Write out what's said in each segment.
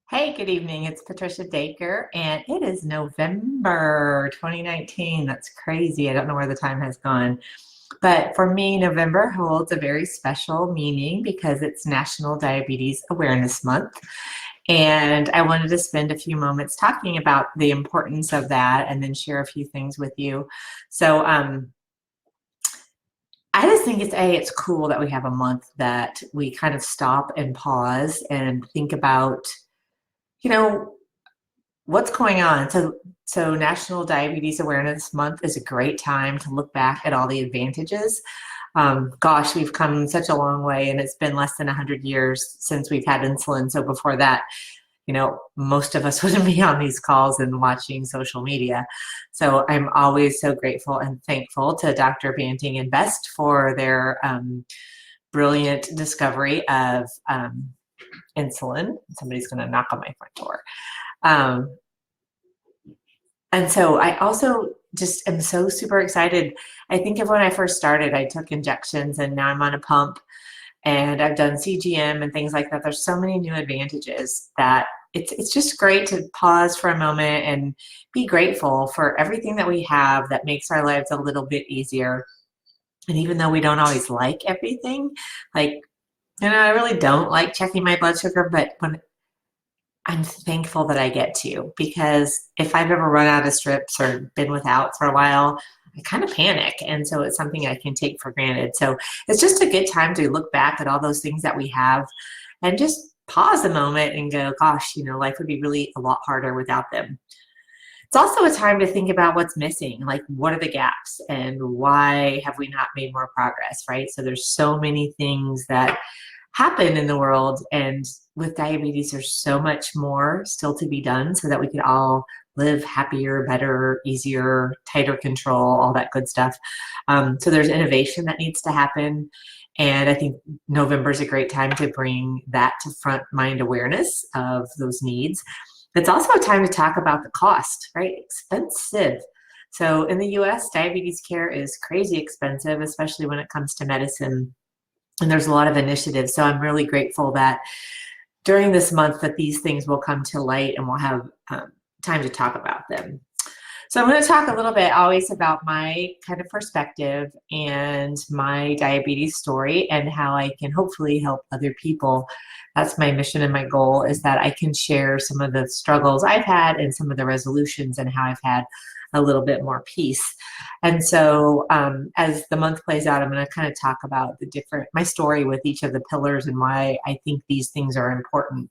Hey, good evening. It's Patricia Daker, and it is November 2019. That's crazy. I don't know where the time has gone. But for me, November holds a very special meaning because it's National Diabetes Awareness Month. And I wanted to spend a few moments talking about the importance of that and then share a few things with you. So, I just think it's cool that we have a month that we kind of stop and pause and think about, you know, what's going on? So National Diabetes Awareness Month is a great time to look back at all the advantages. Gosh, we've come such a long way, and it's been less than 100 years since we've had insulin. So before that, most of us wouldn't be on these calls and watching social media. So I'm always so grateful and thankful to Dr. Banting and Best for their brilliant discovery of insulin. Somebody's going to knock on my front door. Um, and so I also just am so super excited. I think of when I first started, I took injections and now I'm on a pump and I've done CGM and things like that. There's so many new advantages that it's just great to pause for a moment and be grateful for everything that we have that makes our lives a little bit easier. And even though we don't always like everything, like, I really don't like checking my blood sugar, but when I'm thankful that I get to, because if I've ever run out of strips or been without for a while, I kind of panic. And so it's something I can take for granted. So it's just a good time to look back at all those things that we have and just pause a moment and go, gosh, life would be really a lot harder without them. It's also a time to think about what's missing, like what are the gaps and why have we not made more progress, right? So there's so many things that happen in the world, and with diabetes there's so much more still to be done so that we could all live happier, better, easier, tighter control, all that good stuff. So there's innovation that needs to happen, and I think November is a great time to bring that to front mind awareness of those needs. It's also a time to talk about the cost, right? Expensive. So in the US, diabetes care is crazy expensive, especially when it comes to medicine. And there's a lot of initiatives. So I'm really grateful that during this month that these things will come to light and we'll have time to talk about them. So I'm going to talk a little bit always about my kind of perspective and my diabetes story and how I can hopefully help other people. That's my mission and my goal, is that I can share some of the struggles I've had and some of the resolutions and how I've had a little bit more peace. And so as the month plays out, I'm going to kind of talk about my story with each of the pillars and why I think these things are important.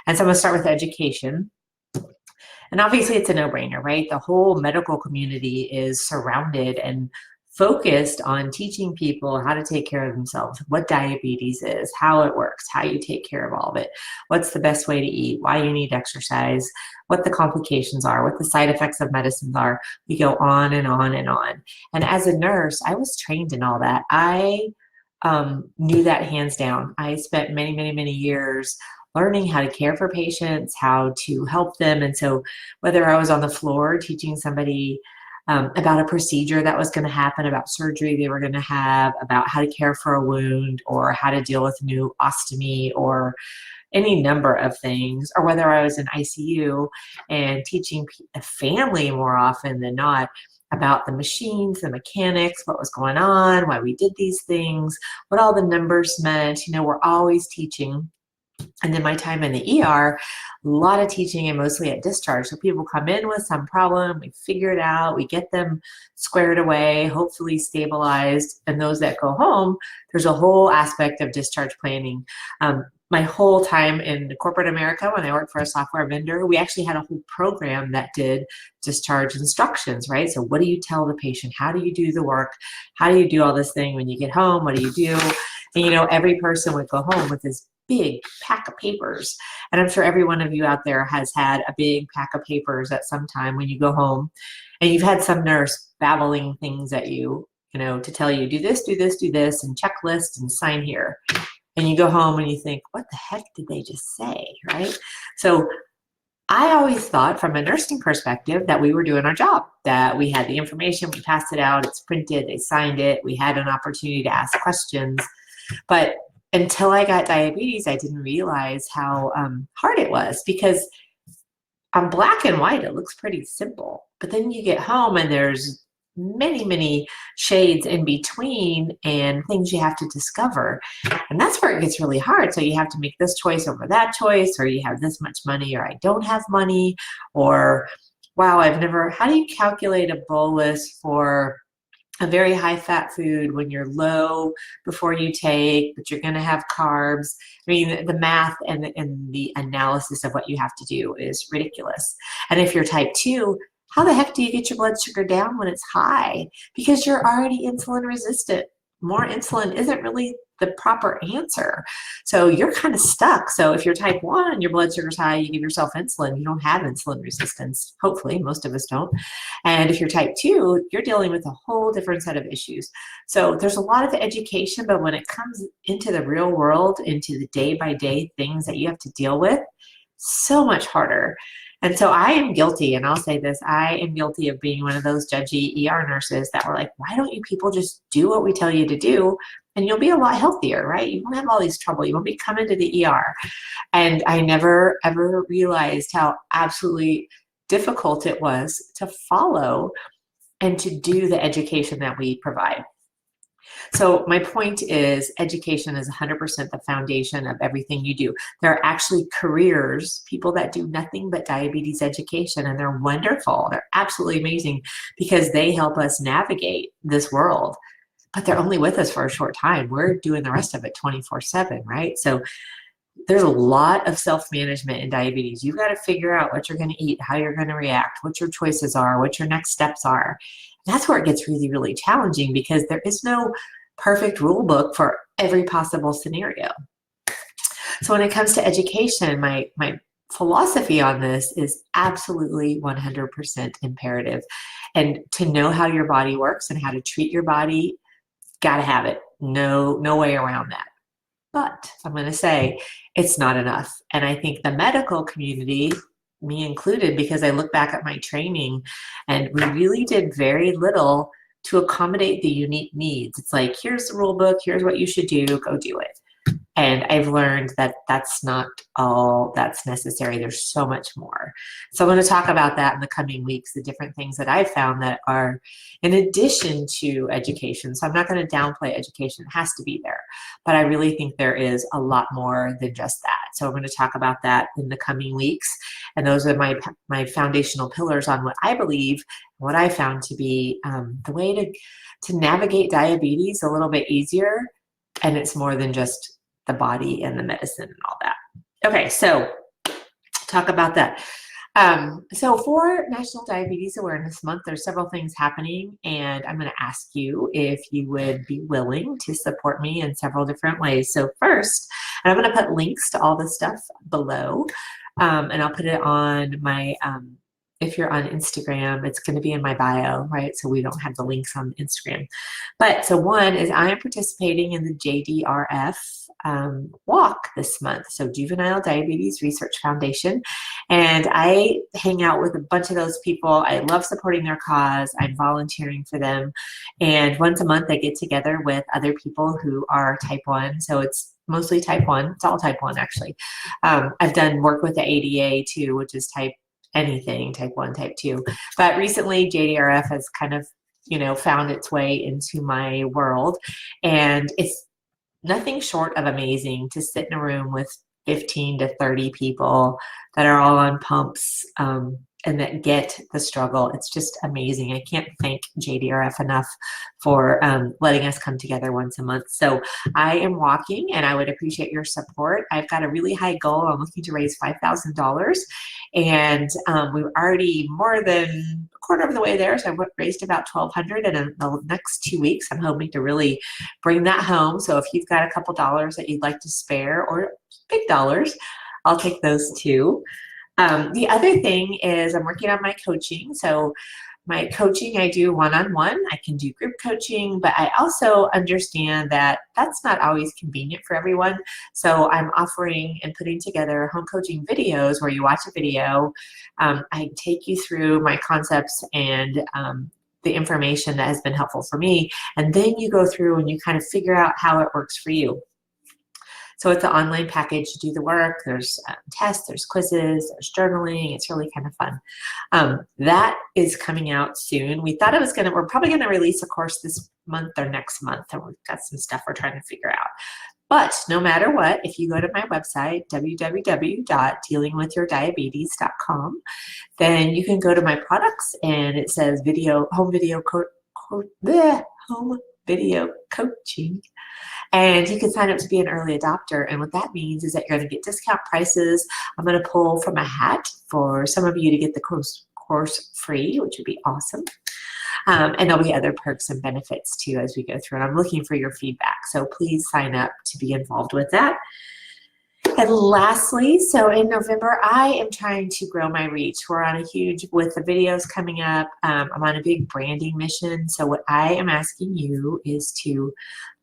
And so I'm going to start with education. And obviously it's a no-brainer, right? The whole medical community is surrounded and focused on teaching people how to take care of themselves, what diabetes is, how it works, how you take care of all of it, what's the best way to eat, why you need exercise, what the complications are, what the side effects of medicines are. We go on and on and on. And as a nurse, I was trained in all that. I knew that hands down. I spent many, many, many years learning how to care for patients, how to help them. And so whether I was on the floor teaching somebody about a procedure that was going to happen, about surgery they were going to have, about how to care for a wound, or how to deal with a new ostomy, or any number of things, or whether I was in ICU and teaching a family more often than not about the machines, the mechanics, what was going on, why we did these things, what all the numbers meant. We're always teaching. And then my time in the ER, a lot of teaching, and mostly at discharge. So people come in with some problem, we figure it out, we get them squared away, hopefully stabilized. And those that go home, there's a whole aspect of discharge planning. My whole time in corporate America, when I worked for a software vendor, we actually had a whole program that did discharge instructions, right? So what do you tell the patient? How do you do the work? How do you do all this thing when you get home? What do you do? And every person would go home with this big pack of papers. And I'm sure every one of you out there has had a big pack of papers at some time when you go home, and you've had some nurse babbling things at you, to tell you, do this, do this, do this, and checklist and sign here. And you go home and you think, what the heck did they just say, right? So I always thought from a nursing perspective that we were doing our job, that we had the information, we passed it out, it's printed, they signed it, we had an opportunity to ask questions. But until I got diabetes, I didn't realize how hard it was, because on black and white, it looks pretty simple. But then you get home and there's many, many shades in between and things you have to discover. And that's where it gets really hard. So you have to make this choice over that choice, or you have this much money, or I don't have money, or wow, how do you calculate a bolus for a very high fat food when you're low before you take, but you're going to have carbs? I mean, the math and the analysis of what you have to do is ridiculous. And if you're type 2, how the heck do you get your blood sugar down when it's high? Because you're already insulin resistant. More insulin isn't really the proper answer. So you're kind of stuck. So if you're type 1 and your blood sugar's high, you give yourself insulin, you don't have insulin resistance. Hopefully, most of us don't. And if you're type 2, you're dealing with a whole different set of issues. So there's a lot of education, but when it comes into the real world, into the day-by-day things that you have to deal with, so much harder. And so I am guilty, and I'll say this, I am guilty of being one of those judgy ER nurses that were like, why don't you people just do what we tell you to do, and you'll be a lot healthier, right? You won't have all these trouble. You won't be coming to the ER. And I never, ever realized how absolutely difficult it was to follow and to do the education that we provide. So my point is, education is 100% the foundation of everything you do. There are actually careers, people that do nothing but diabetes education, and they're wonderful. They're absolutely amazing because they help us navigate this world. But they're only with us for a short time. We're doing the rest of it 24/7, right? So there's a lot of self-management in diabetes. You've got to figure out what you're going to eat, how you're going to react, what your choices are, what your next steps are. And that's where it gets really, really challenging, because there is no perfect rule book for every possible scenario. So when it comes to education, my philosophy on this is absolutely 100% imperative. And to know how your body works and how to treat your body, got to have it. No way around that. But I'm going to say it's not enough. And I think the medical community, me included, because I look back at my training and we really did very little to accommodate the unique needs. It's like, here's the rule book, here's what you should do, go do it. And I've learned that that's not all that's necessary. There's so much more. So I'm going to talk about that in the coming weeks, the different things that I've found that are in addition to education. So I'm not going to downplay education. It has to be there. But I really think there is a lot more than just that. So I'm going to talk about that in the coming weeks. And those are my foundational pillars on what I believe, what I found to be the way to navigate diabetes a little bit easier. And it's more than just the body and the medicine and all that. Okay, so talk about that. So for National Diabetes Awareness Month, there's several things happening, and I'm going to ask you if you would be willing to support me in several different ways. So first, and I'm going to put links to all this stuff below, and I'll put it on my if you're on Instagram, it's going to be in my bio, right? So we don't have the links on Instagram. But so one is I am participating in the JDRF walk this month, so Juvenile Diabetes Research Foundation. And I hang out with a bunch of those people. I love supporting their cause. I'm volunteering for them. And once a month, I get together with other people who are type 1. So it's mostly type 1. It's all type 1, actually. I've done work with the ADA too, which is type 1, type 2. But recently JDRF has kind of, found its way into my world. And it's nothing short of amazing to sit in a room with 15 to 30 people that are all on pumps and that get the struggle. It's just amazing. I can't thank JDRF enough for letting us come together once a month. So I am walking, and I would appreciate your support. I've got a really high goal. I'm looking to raise $5,000, and we're already more than a quarter of the way there. So I've raised about $1,200, and in the next 2 weeks, I'm hoping to really bring that home. So if you've got a couple dollars that you'd like to spare, or big dollars, I'll take those too. The other thing is I'm working on my coaching. So my coaching, I do one-on-one. I can do group coaching, but I also understand that that's not always convenient for everyone. So I'm offering and putting together home coaching videos where you watch a video. I take you through my concepts and the information that has been helpful for me. And then you go through and you kind of figure out how it works for you. So it's an online package. You do the work. There's tests, there's quizzes, there's journaling. It's really kind of fun. That is coming out soon. We thought we're probably going to release a course this month or next month. And we've got some stuff we're trying to figure out. But no matter what, if you go to my website, www.dealingwithyourdiabetes.com, then you can go to my products and it says home video coaching. And you can sign up to be an early adopter. And what that means is that you're going to get discount prices. I'm going to pull from a hat for some of you to get the course free, which would be awesome. And there'll be other perks and benefits too as we go through. And I'm looking for your feedback. So please sign up to be involved with that. And lastly, so in November, I am trying to grow my reach. We're on a huge, with the videos coming up, I'm on a big branding mission. So what I am asking you is to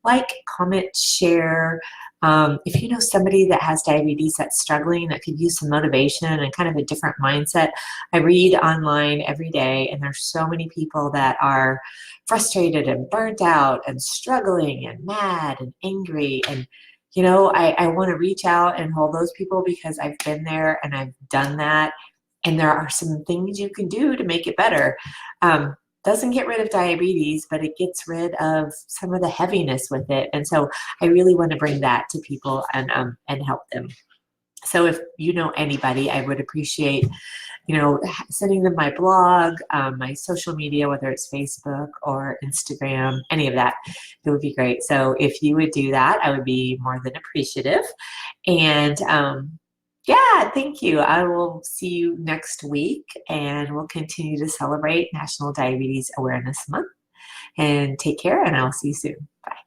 like, comment, share. If you know somebody that has diabetes that's struggling, that could use some motivation and kind of a different mindset. I read online every day, and there's so many people that are frustrated and burnt out and struggling and mad and angry. And you know, I want to reach out and hold those people because I've been there and I've done that. And there are some things you can do to make it better. Doesn't get rid of diabetes, but it gets rid of some of the heaviness with it. And so I really want to bring that to people and help them. So if you know anybody, I would appreciate, you know, sending them my blog, my social media, whether it's Facebook or Instagram, any of that, it would be great. So if you would do that, I would be more than appreciative. And yeah, thank you. I will see you next week, and we'll continue to celebrate National Diabetes Awareness Month. And take care, and I'll see you soon. Bye.